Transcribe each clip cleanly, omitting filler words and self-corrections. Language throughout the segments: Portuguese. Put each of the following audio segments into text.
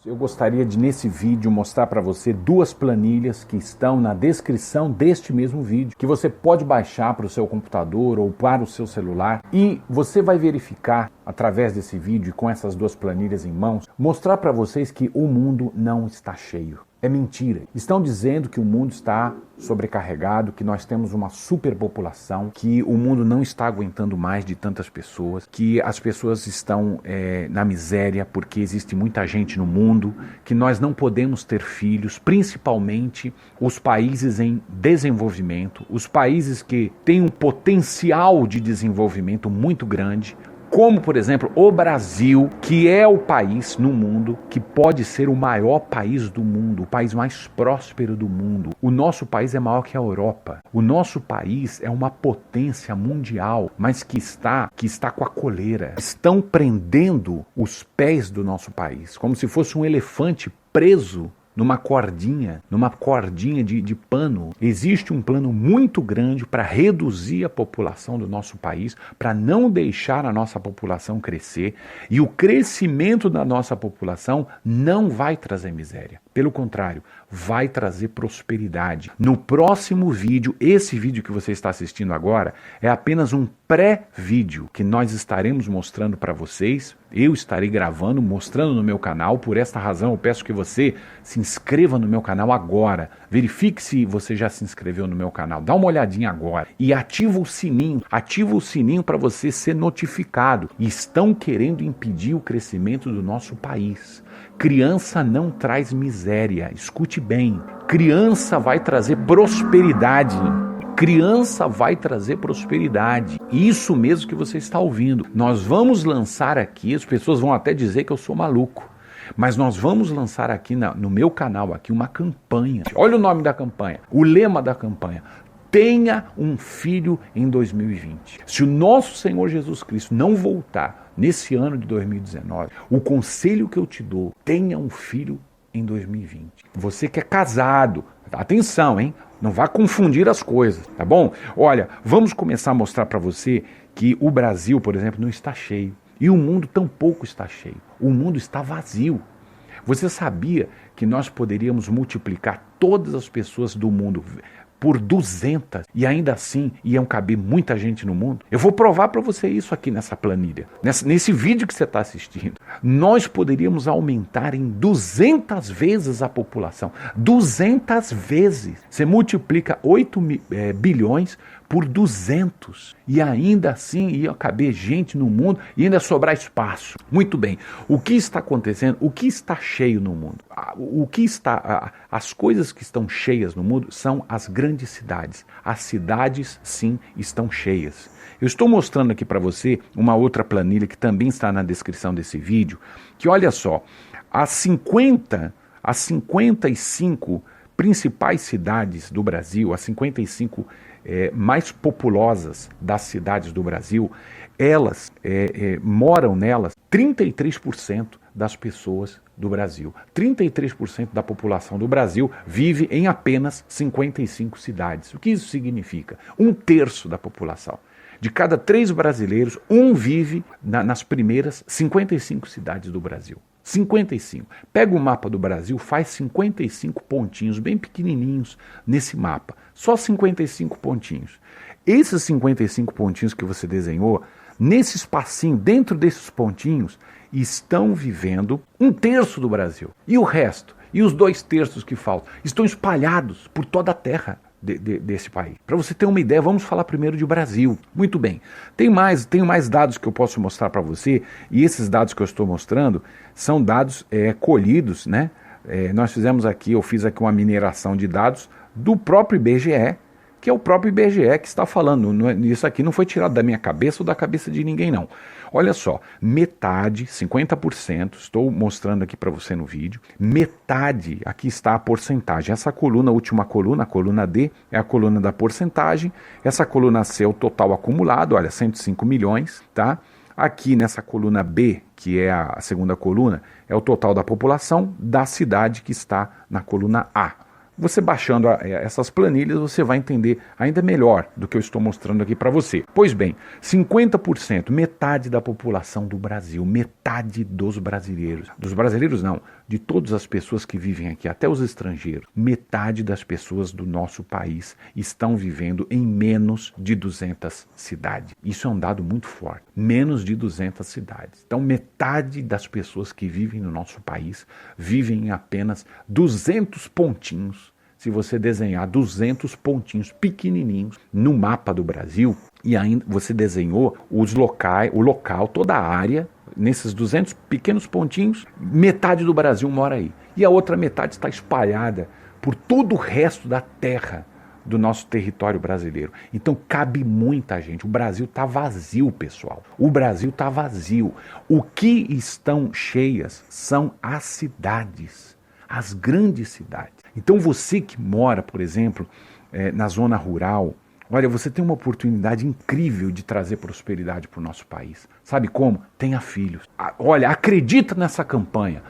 Eu gostaria de, nesse vídeo, mostrar para você duas planilhas que estão na descrição deste mesmo vídeo, que você pode baixar para o seu computador ou para o seu celular, e você vai verificar, através desse vídeo, com essas duas planilhas em mãos, mostrar para vocês que o mundo não está cheio. É mentira. Estão dizendo que o mundo está sobrecarregado, que nós temos uma superpopulação, que o mundo não está aguentando mais de tantas pessoas, que as pessoas estão na miséria porque existe muita gente no mundo, que nós não podemos ter filhos, principalmente os países em desenvolvimento, os países que têm um potencial de desenvolvimento muito grande, como, por exemplo, o Brasil, que é o país no mundo que pode ser o maior país do mundo, o país mais próspero do mundo. O nosso país é maior que a Europa. O nosso país é uma potência mundial, mas que está com a coleira. Estão prendendo os pés do nosso país, como se fosse um elefante preso numa cordinha de pano. Existe um plano muito grande para reduzir a população do nosso país, para não deixar a nossa população crescer, e o crescimento da nossa população não vai trazer miséria. Pelo contrário, vai trazer prosperidade. No próximo vídeo, esse vídeo que você está assistindo agora, é apenas um pré-vídeo que nós estaremos mostrando para vocês. Eu estarei gravando, mostrando no meu canal. Por esta razão, eu peço que você se inscreva no meu canal agora. Verifique se você já se inscreveu no meu canal. Dá uma olhadinha agora e ativa o sininho. Ativa o sininho para você ser notificado. Estão querendo impedir o crescimento do nosso país. Criança não traz miséria. Escute bem. Criança vai trazer prosperidade. Criança vai trazer prosperidade. Isso mesmo que você está ouvindo. Nós vamos lançar aqui, as pessoas vão até dizer que eu sou maluco, mas nós vamos lançar aqui no meu canal aqui uma campanha. Olha o nome da campanha, o lema da campanha: tenha um filho em 2020. Se o nosso Senhor Jesus Cristo não voltar nesse ano de 2019, o conselho que eu te dou: tenha um filho em 2020. Você que é casado, atenção, hein? Não vá confundir as coisas, tá bom? Olha, vamos começar a mostrar para você que o Brasil, por exemplo, não está cheio. E o mundo tampouco está cheio. O mundo está vazio. Você sabia que nós poderíamos multiplicar todas as pessoas do mundo por 200 e ainda assim iam caber muita gente no mundo? Eu vou provar para você isso aqui nessa planilha, nesse vídeo que você está assistindo. Nós poderíamos aumentar em 200 vezes a população. 200 vezes. Você multiplica 8 bilhões por 200 e ainda assim ia caber gente no mundo e ainda sobrar espaço. Muito bem. O que está acontecendo? O que está cheio no mundo? As coisas que estão cheias no mundo são as grandes cidades. As cidades, sim, estão cheias. Eu estou mostrando aqui para você uma outra planilha que também está na descrição desse vídeo, que olha só, as 55 principais cidades do Brasil, as 55 mais populosas das cidades do Brasil, elas moram nelas 33% das pessoas do Brasil. 33% da população do Brasil vive em apenas 55 cidades. O que isso significa? 1/3 da população. De cada 3 brasileiros, 1 vive nas primeiras 55 cidades do Brasil. 55. Pega o mapa do Brasil, faz 55 pontinhos bem pequenininhos nesse mapa. Só 55 pontinhos. Esses 55 pontinhos que você desenhou, nesse espacinho, dentro desses pontinhos, estão vivendo 1/3 do Brasil. E o resto? E os 2/3 que faltam? Estão espalhados por toda a terra desse país. Para você ter uma ideia, vamos falar primeiro de Brasil. Muito bem. Tenho mais dados que eu posso mostrar para você, e esses dados que eu estou mostrando são dados colhidos, né? Eu fiz aqui uma mineração de dados do próprio IBGE, que é o próprio IBGE que está falando. Isso aqui não foi tirado da minha cabeça ou da cabeça de ninguém, não. Olha só, metade, 50%, estou mostrando aqui para você no vídeo, metade, aqui está a porcentagem. Essa coluna, a última coluna, a coluna D, é a coluna da porcentagem. Essa coluna C é o total acumulado, olha, 105 milhões, tá? Aqui nessa coluna B, que é a segunda coluna, é o total da população da cidade que está na coluna A. Você baixando essas planilhas, você vai entender ainda melhor do que eu estou mostrando aqui para você. Pois bem, 50%, metade da população do Brasil, metade dos brasileiros não, de todas as pessoas que vivem aqui, até os estrangeiros, metade das pessoas do nosso país estão vivendo em menos de 200 cidades. Isso é um dado muito forte. Menos de 200 cidades. Então, metade das pessoas que vivem no nosso país vivem em apenas 200 pontinhos. Se você desenhar 200 pontinhos pequenininhos no mapa do Brasil e ainda você desenhou os locais, o local, toda a área, nesses 200 pequenos pontinhos, metade do Brasil mora aí. E a outra metade está espalhada por todo o resto da terra do nosso território brasileiro. Então cabe muita gente. O Brasil está vazio, pessoal. O Brasil está vazio. O que estão cheias são as cidades, as grandes cidades. Então você que mora, por exemplo, na zona rural, olha, você tem uma oportunidade incrível de trazer prosperidade para o nosso país. Sabe como? Tenha filhos. Olha, acredita nessa campanha.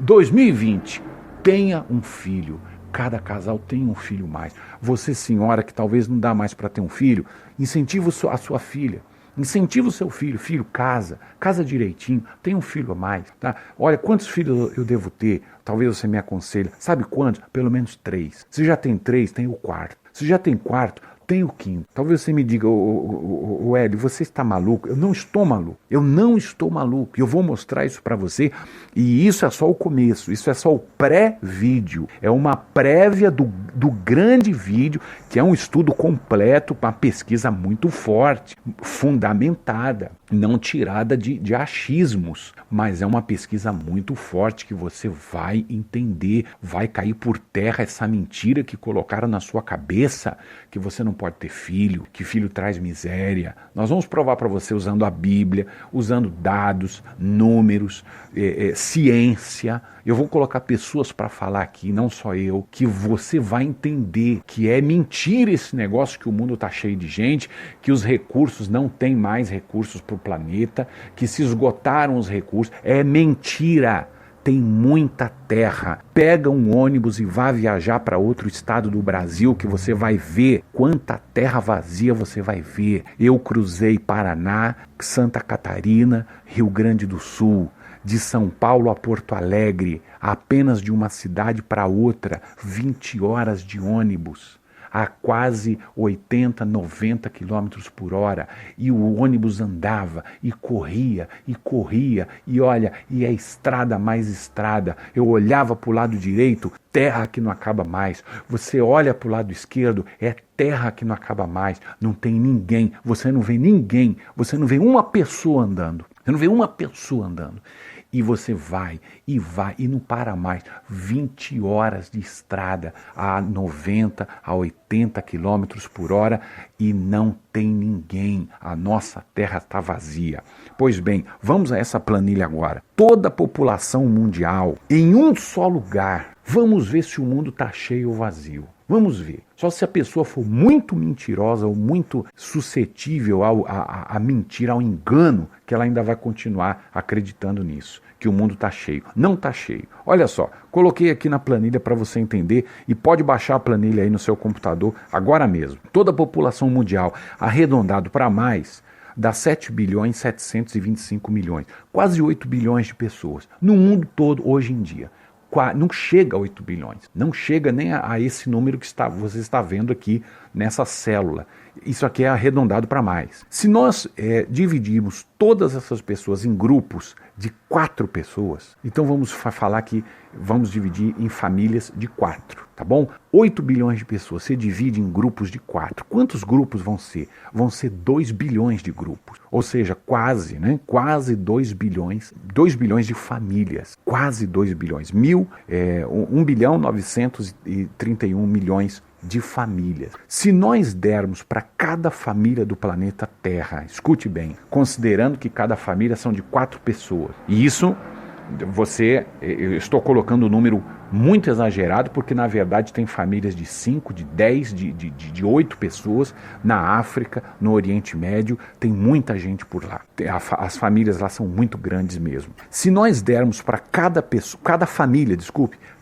2020, tenha um filho. Cada casal tem um filho mais. Você, senhora, que talvez não dá mais para ter um filho, incentiva a sua filha. Incentiva o seu filho. Filho, casa direitinho, tem um filho a mais. Tá? Olha, quantos filhos eu devo ter? Talvez você me aconselhe. Sabe quantos? Pelo menos 3. Se já tem 3, tem o quarto. Se já tem quarto, tem o quinto. Talvez você me diga, Hélio, você está maluco? Eu não estou maluco. Eu não estou maluco. Eu vou mostrar isso para você. E isso é só o começo. Isso é só o pré-vídeo. É uma prévia do grande vídeo, que é um estudo completo, uma pesquisa muito forte, fundamentada, não tirada de achismos, mas é uma pesquisa muito forte que você vai entender, vai cair por terra essa mentira que colocaram na sua cabeça, que você não pode ter filho, que filho traz miséria. Nós vamos provar para você usando a Bíblia, usando dados, números, ciência. Eu vou colocar pessoas para falar aqui, não só eu, que você vai entender que é mentira esse negócio que o mundo está cheio de gente, que os recursos não tem mais recursos para o planeta, que se esgotaram os recursos. É mentira. Tem muita terra. Pega um ônibus e vá viajar para outro estado do Brasil que você vai ver quanta terra vazia você vai ver. Eu cruzei Paraná, Santa Catarina, Rio Grande do Sul, de São Paulo a Porto Alegre, apenas de uma cidade para outra, 20 horas de ônibus, a quase 80, 90 quilômetros por hora, e o ônibus andava e corria, e olha, e é estrada mais estrada. Eu olhava para o lado direito, terra que não acaba mais. Você olha para o lado esquerdo, é terra que não acaba mais. Não tem ninguém, você não vê ninguém, você não vê uma pessoa andando. Você não vê uma pessoa andando. E você vai e não para mais. 20 horas de estrada a 90, a 80 quilômetros por hora e não tem ninguém. A nossa terra está vazia. Pois bem, vamos a essa planilha agora. Toda a população mundial em um só lugar. Vamos ver se o mundo está cheio ou vazio. Vamos ver. Só se a pessoa for muito mentirosa ou muito suscetível à mentira, ao engano, que ela ainda vai continuar acreditando nisso, que o mundo está cheio. Não está cheio. Olha só, coloquei aqui na planilha para você entender e pode baixar a planilha aí no seu computador agora mesmo. Toda a população mundial, arredondado para mais, dá 7 bilhões 725 milhões. Quase 8 bilhões de pessoas no mundo todo hoje em dia. Não chega a 8 bilhões, não chega nem a esse número que você está vendo aqui nessa célula. Isso aqui é arredondado para mais. Se nós dividirmos todas essas pessoas em grupos de 4 pessoas, então vamos falar que vamos dividir em famílias de 4, tá bom? 8 bilhões de pessoas, você divide em grupos de 4. Quantos grupos vão ser? Vão ser 2 bilhões de grupos. Ou seja, quase 2 bilhões de famílias. Quase 2 bilhões. 1 bilhão 931 milhões de famílias. Se nós dermos para cada família do planeta Terra, escute bem, considerando que cada família são de 4 pessoas, e isso eu estou colocando um número muito exagerado, porque na verdade tem famílias de 5, de 10, de 8 pessoas na África, no Oriente Médio, tem muita gente por lá. As famílias lá são muito grandes mesmo. Se nós dermos para cada família,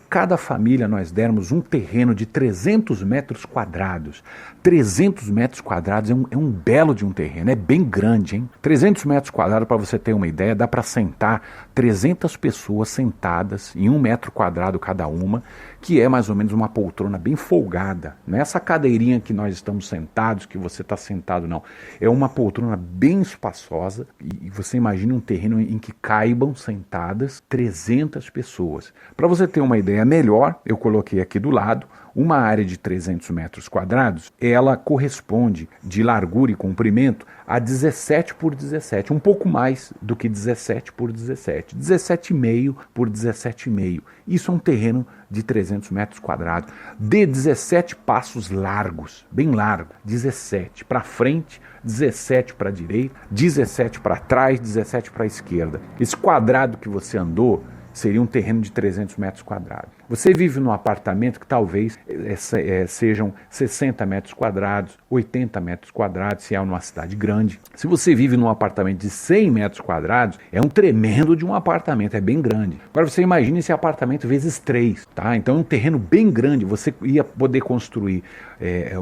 cada família nós dermos um terreno de 300 metros quadrados, 300 metros quadrados é um belo de um terreno, é bem grande, hein? 300 metros quadrados, para você ter uma ideia, dá para sentar 300 pessoas sentadas em 1 metro quadrado cada uma, que é mais ou menos uma poltrona bem folgada. Não é essa cadeirinha que nós estamos sentados, que você está sentado, não. É uma poltrona bem espaçosa e você imagina um terreno em que caibam sentadas 300 pessoas. Para você ter uma ideia melhor, eu coloquei aqui do lado uma área de 300 metros quadrados, ela corresponde de largura e comprimento a 17 por 17, um pouco mais do que 17 por 17, 17,5 por 17,5. Isso é um terreno de 300 metros quadrados, de 17 passos largos, bem largo, 17 para frente, 17 para a direita, 17 para trás, 17 para a esquerda. Esse quadrado que você andou seria um terreno de 300 metros quadrados. Você vive num apartamento que talvez sejam 60 metros quadrados, 80 metros quadrados, se é numa cidade grande. Se você vive num apartamento de 100 metros quadrados, é um tremendo de um apartamento, é bem grande. Agora você imagina esse apartamento vezes 3, tá? Então é um terreno bem grande, você ia poder construir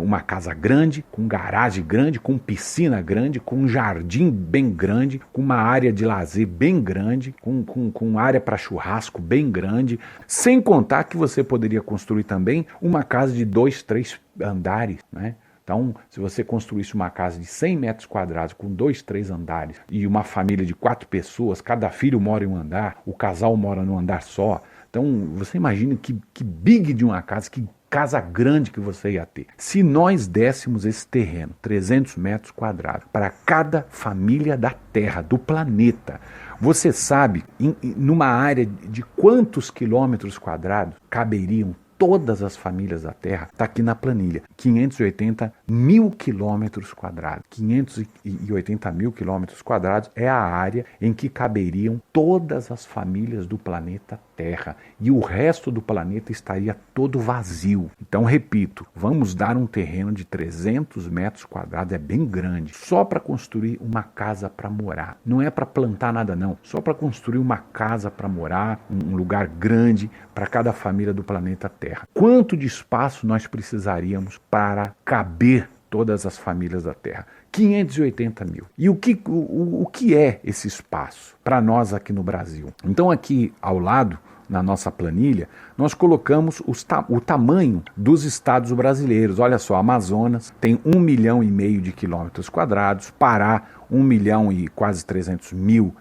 uma casa grande, com garagem grande, com piscina grande, com um jardim bem grande, com uma área de lazer bem grande, com área para churrasco bem grande, sem contar que você poderia construir também uma casa de 2, 3 andares, né? Então, se você construísse uma casa de 100 metros quadrados com 2, 3 andares e uma família de 4 pessoas, cada filho mora em um andar, o casal mora num andar só. Então, você imagina que big de uma casa, que casa grande que você ia ter. Se nós dessemos esse terreno, 300 metros quadrados, para cada família da Terra, do planeta, você sabe numa área de quantos quilômetros quadrados caberiam todas as famílias da Terra? Está aqui na planilha, 580 mil quilômetros quadrados. 580 mil quilômetros quadrados é a área em que caberiam todas as famílias do planeta Terra. E o resto do planeta estaria todo vazio. Então, repito, vamos dar um terreno de 300 metros quadrados, é bem grande, só para construir uma casa para morar. Não é para plantar nada não, só para construir uma casa para morar, um lugar grande para cada família do planeta Terra. Quanto de espaço nós precisaríamos para caber todas as famílias da Terra? 580 mil. E o que é esse espaço para nós aqui no Brasil? Então aqui ao lado, na nossa planilha, nós colocamos o tamanho dos estados brasileiros. Olha só, Amazonas tem 1,5 milhão de quilômetros quadrados, Pará 1 milhão e quase 300 mil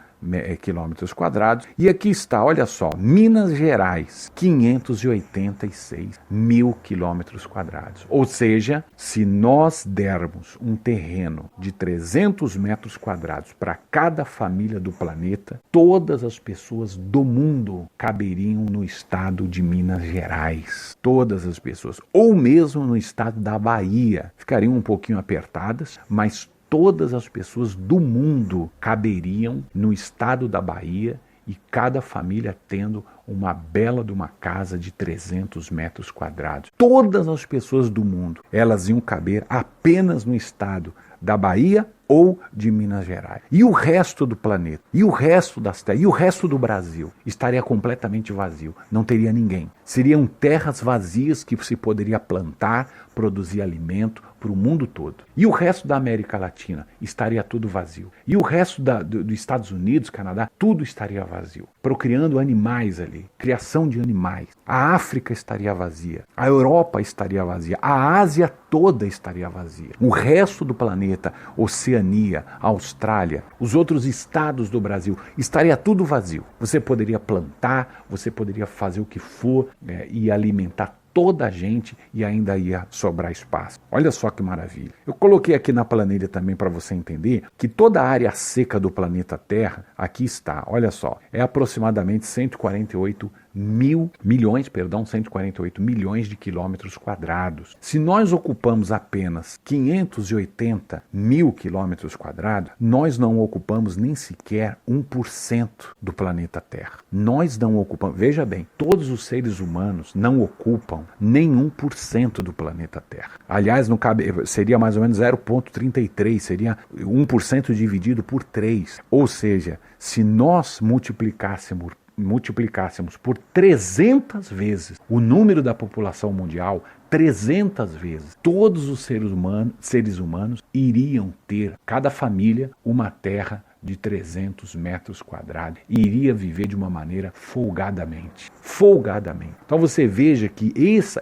quilômetros quadrados. E aqui está, olha só, Minas Gerais, 586 mil quilômetros quadrados. Ou seja, se nós dermos um terreno de 300 metros quadrados para cada família do planeta, todas as pessoas do mundo caberiam no estado de Minas Gerais. Todas as pessoas. Ou mesmo no estado da Bahia. Ficariam um pouquinho apertadas, mas todas as pessoas do mundo caberiam no estado da Bahia e cada família tendo uma bela de uma casa de 300 metros quadrados. Todas as pessoas do mundo, elas iam caber apenas no estado da Bahia ou de Minas Gerais. E o resto do planeta, e o resto das terras, e o resto do Brasil estaria completamente vazio, não teria ninguém. Seriam terras vazias que se poderia plantar, produzir alimento para o mundo todo. E o resto da América Latina estaria tudo vazio. E o resto dos Estados Unidos, Canadá, tudo estaria vazio. Procriando animais ali, criação de animais. A África estaria vazia, a Europa estaria vazia, a Ásia toda estaria vazia. O resto do planeta, Oceania, Austrália, os outros estados do Brasil, estaria tudo vazio. Você poderia plantar, você poderia fazer o que for e alimentar toda a gente e ainda ia sobrar espaço. Olha só que maravilha. Eu coloquei aqui na planilha também para você entender que toda a área seca do planeta Terra, aqui está, olha só, é aproximadamente 148 milhões de quilômetros quadrados. Se nós ocupamos apenas 580 mil quilômetros quadrados, nós não ocupamos nem sequer 1% do planeta Terra. Nós não ocupamos, veja bem, todos os seres humanos não ocupam nem 1% do planeta Terra. Aliás, não cabe, seria mais ou menos 0,33, seria 1% dividido por 3. Ou seja, se nós multiplicássemos multiplicássemos por 300 vezes o número da população mundial, 300 vezes, todos os seres humanos iriam ter, cada família, uma terra de 300 metros quadrados e iria viver de uma maneira folgadamente. Então você veja que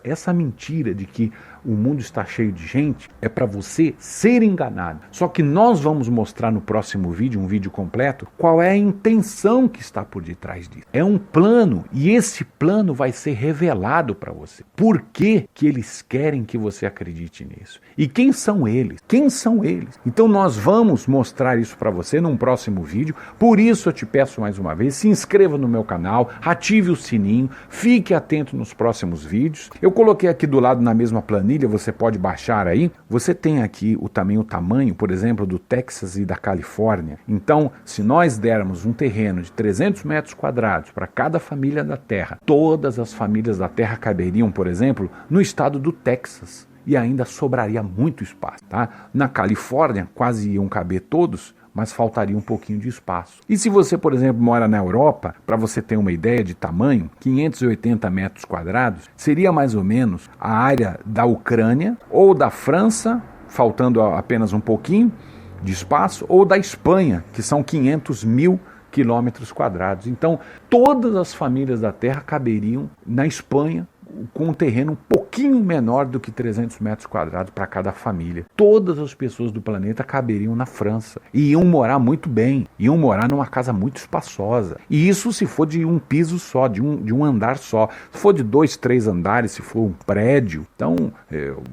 essa mentira de que o mundo está cheio de gente é para você ser enganado. Só que nós vamos mostrar no próximo vídeo, um vídeo completo, qual é a intenção que está por detrás disso. É um plano e esse plano vai ser revelado para você. Por que eles querem que você acredite nisso? E quem são eles? Quem são eles? Então nós vamos mostrar isso para você num próximo vídeo. Por isso eu te peço mais uma vez, se inscreva no meu canal, ative o sininho, fique atento nos próximos vídeos. Eu coloquei aqui do lado na mesma planilha, você pode baixar aí. Você tem aqui o tamanho, por exemplo, do Texas e da Califórnia. Então, se nós dermos um terreno de 300 metros quadrados para cada família da Terra, todas as famílias da Terra caberiam, por exemplo, no estado do Texas. E ainda sobraria muito espaço, tá? Na Califórnia, quase iam caber todos, mas faltaria um pouquinho de espaço. E se você, por exemplo, mora na Europa, para você ter uma ideia de tamanho, 580 metros quadrados seria mais ou menos a área da Ucrânia ou da França, faltando apenas um pouquinho de espaço, ou da Espanha, que são 500 mil quilômetros quadrados. Então, todas as famílias da Terra caberiam na Espanha, com um terreno um pouquinho menor do que 300 metros quadrados para cada família. Todas as pessoas do planeta caberiam na França e iam morar muito bem, iam morar numa casa muito espaçosa. E isso se for de um piso só, de um andar só. Se for de 2, 3 andares, se for um prédio, então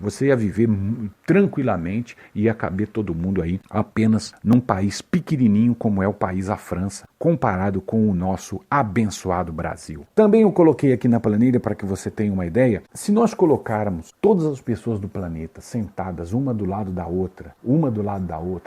você ia viver tranquilamente e ia caber todo mundo aí apenas num país pequenininho como é o país a França, comparado com o nosso abençoado Brasil. Também eu coloquei aqui na planilha para que você tenha uma ideia, se nós colocarmos todas as pessoas do planeta sentadas uma do lado da outra,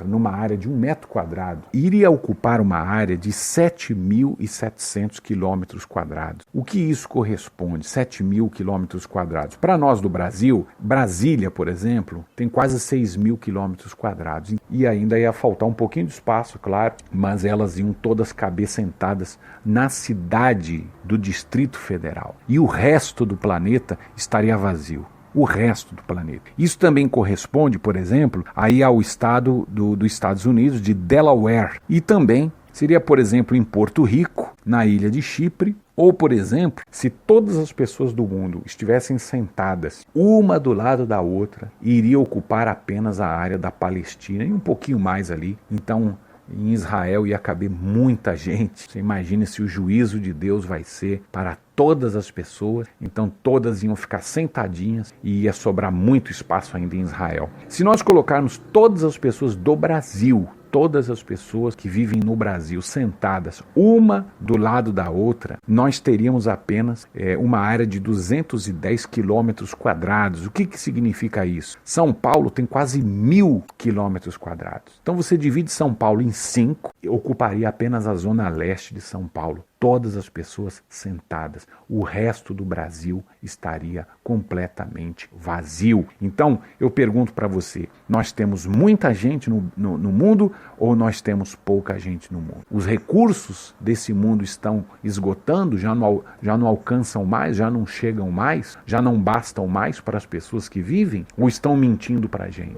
numa área de 1 metro quadrado, iria ocupar uma área de 7.700 quilômetros quadrados. O que isso corresponde? 7.000 quilômetros quadrados. Para nós do Brasil, Brasília, por exemplo, tem quase 6.000 quilômetros quadrados. E ainda ia faltar um pouquinho de espaço, claro, mas elas iam todas caber sentadas na cidade do Distrito Federal. E o resto do planeta estaria vazio. O resto do planeta. Isso também corresponde, por exemplo, aí ao estado dos Estados Unidos, de Delaware. E também seria, por exemplo, em Porto Rico, na ilha de Chipre, ou, por exemplo, se todas as pessoas do mundo estivessem sentadas uma do lado da outra, iria ocupar apenas a área da Palestina e um pouquinho mais ali. Então, em Israel ia caber muita gente. Você imagina se o juízo de Deus vai ser para todas as pessoas, então todas iam ficar sentadinhas e ia sobrar muito espaço ainda em Israel. Se nós colocarmos todas as pessoas do Brasil, todas as pessoas que vivem no Brasil sentadas uma do lado da outra, nós teríamos apenas uma área de 210 quilômetros quadrados. O que significa isso? São Paulo tem quase 1.000 quilômetros quadrados. Então você divide São Paulo em 5, ocuparia apenas a zona leste de São Paulo. Todas as pessoas sentadas. O resto do Brasil estaria completamente vazio. Então, eu pergunto para você, nós temos muita gente no mundo ou nós temos pouca gente no mundo? Os recursos desse mundo estão esgotando, já não alcançam mais, já não chegam mais, já não bastam mais para as pessoas que vivem? Ou estão mentindo para a gente?